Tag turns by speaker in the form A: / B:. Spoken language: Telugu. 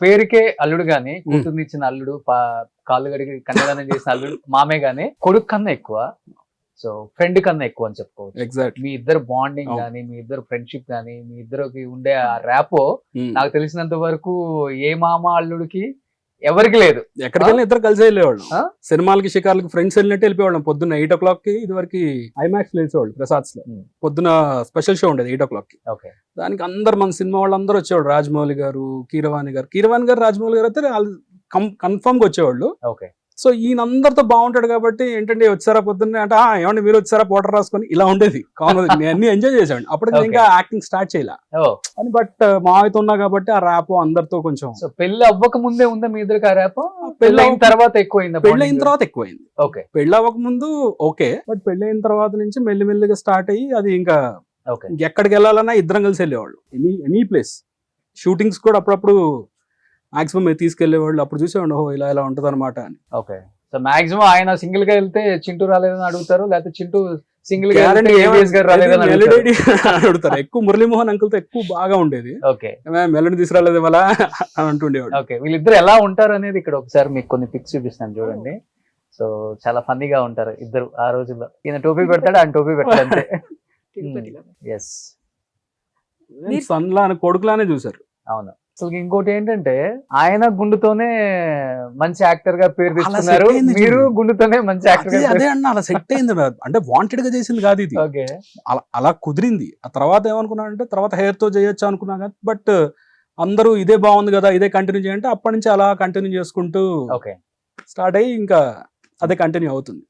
A: పేరుకే అల్లుడు గాని, కూతుర్ని ఇచ్చిన అల్లుడు, కాళ్ళు గడిగి కన్యాదానం చేసిన అల్లుడు మామే గాని కొడుకు కన్నా ఎక్కువ. సో ఫ్రెండ్ కన్నా ఎక్కువ అని చెప్పుకోవచ్చు.
B: ఎగ్జాక్ట్.
A: మీ ఇద్దరు బాండింగ్ గానీ, మీ ఇద్దరు ఫ్రెండ్షిప్ గానీ, మీ ఇద్దరికి ఉండే ఆ ర్యాపో నాకు తెలిసినంత వరకు ఏ మామ అల్లుడికి ఎవరికి లేదు.
B: ఎక్కడికి వెళ్ళినా ఇద్దరు కలిసి వెళ్ళేవాళ్ళు.
A: ఆ?
B: సినిమాలకి షికార్లకి ఫ్రెండ్స్ వెళ్ళినట్టు వెళ్ళిపోయేవాళ్ళం. పొద్దున్న 8 o'clock కి ఇది వరకు ఐమాక్స్ లో వేసేవాళ్ళు ప్రసాద్స్ లో. పొద్దున స్పెషల్ షో ఉండేది 8 o'clock కి.
A: ఓకే.
B: దానికి అందరు మన సినిమా వాళ్ళందరూ వచ్చేవాళ్ళు. రాజమౌళి గారు, కీరవాణి గారు, రాజమౌళి గారు అయితే కన్ఫర్మ్ గా వచ్చేవాళ్ళు.
A: ఓకే.
B: సో ఈయన అందరితో బాగుంటాడు కాబట్టి ఏంటంటే వచ్చారా పొద్దున్నే అంటే ఏమంటే మీరు వచ్చారా పోటర్ రాసుకొని ఇలా ఉండేది కామన్. నేను అన్ని ఎంజాయ్ చేసాను. అప్పటికి ఇంకా యాక్టింగ్ స్టార్ట్ చేయలే అని. బట్ మావితో ఉన్నా కాబట్టి ఆ ర్యాప్ అందరితో కొంచెం.
A: సో పెళ్లి అవ్వక ముందే ఉందా మీ ఇద్దరికి ఆ ర్యాప్? పెళ్లి అయిన తర్వాత ఎక్కువైందా?
B: పెళ్లి అయిన తర్వాత ఎక్కువైంది.
A: ఓకే.
B: పెళ్లి అవ్వక ముందు ఓకే, బట్ పెళ్లి అయిన తర్వాత నుంచి మెల్లిమెల్లిగా స్టార్ట్ అయ్యి అది ఇంకా ఎక్కడికి వెళ్ళాలన్నా ఇద్దరం కలిసి వెళ్ళేవాళ్ళు. ఎనీ ప్లేస్ షూటింగ్స్ కూడా అప్పుడప్పుడు మాక్సిమం తీసుకెళ్లేవాళ్ళు. అప్పుడు చూసేవాడు ఓహో ఇలా ఇలా ఉంటది అనమాట అని.
A: ఓకే. సో మాక్సిమం ఆయన సింగిల్ గా వెళ్తే చింటూ రాలేదని అడుగుతారు, లేకపోతే చింటూ సింగిల్ గా
B: అడుగుతారు. ఎక్కువ మురళీమోహన్ అంకుల్ తో ఎక్కువ బాగా ఉండేది.
A: ఓకే.
B: మెల్లని తీసుకురాలేదు వాళ్ళ అని అంటుండేవాడు.
A: ఓకే. వీళ్ళిద్దరు ఎలా ఉంటారు అనేది ఇక్కడ ఒకసారి మీకు కొన్ని పిక్స్ చూపిస్తాను చూడండి. సో చాలా ఫన్నీగా ఉంటారు ఇద్దరు ఆ రోజుల్లో. ఈయన టోపీ పెడతాడు, ఆయన టోపీ పెడతాడు అంతే. ఎస్.
B: సన్లా కొడుకులానే చూసారు.
A: అవును. అసలు ఇంకోటి ఏంటంటే ఆయన గుండుతోనే మంచి యాక్టర్ గా పేరు తెచ్చుకున్నారు, మీరు గుండుతోనే మంచి యాక్టర్ గా.
B: అదే అన్న అలా సెట్ అయింది. అంటే వాంటెడ్ గా చేసింది కాదు ఇది.
A: ఓకే.
B: అలా కుదిరింది. ఆ తర్వాత ఏమనుకున్నానంటే తర్వాత హెయిర్ తో చేయొచ్చు అనుకున్నా కానీ, బట్ అందరూ ఇదే బాగుంది కదా ఇదే కంటిన్యూ చేయంటే అప్పటి నుంచి అలా కంటిన్యూ చేసుకుంటూ స్టార్ట్ అయ్యి ఇంకా అదే కంటిన్యూ అవుతుంది.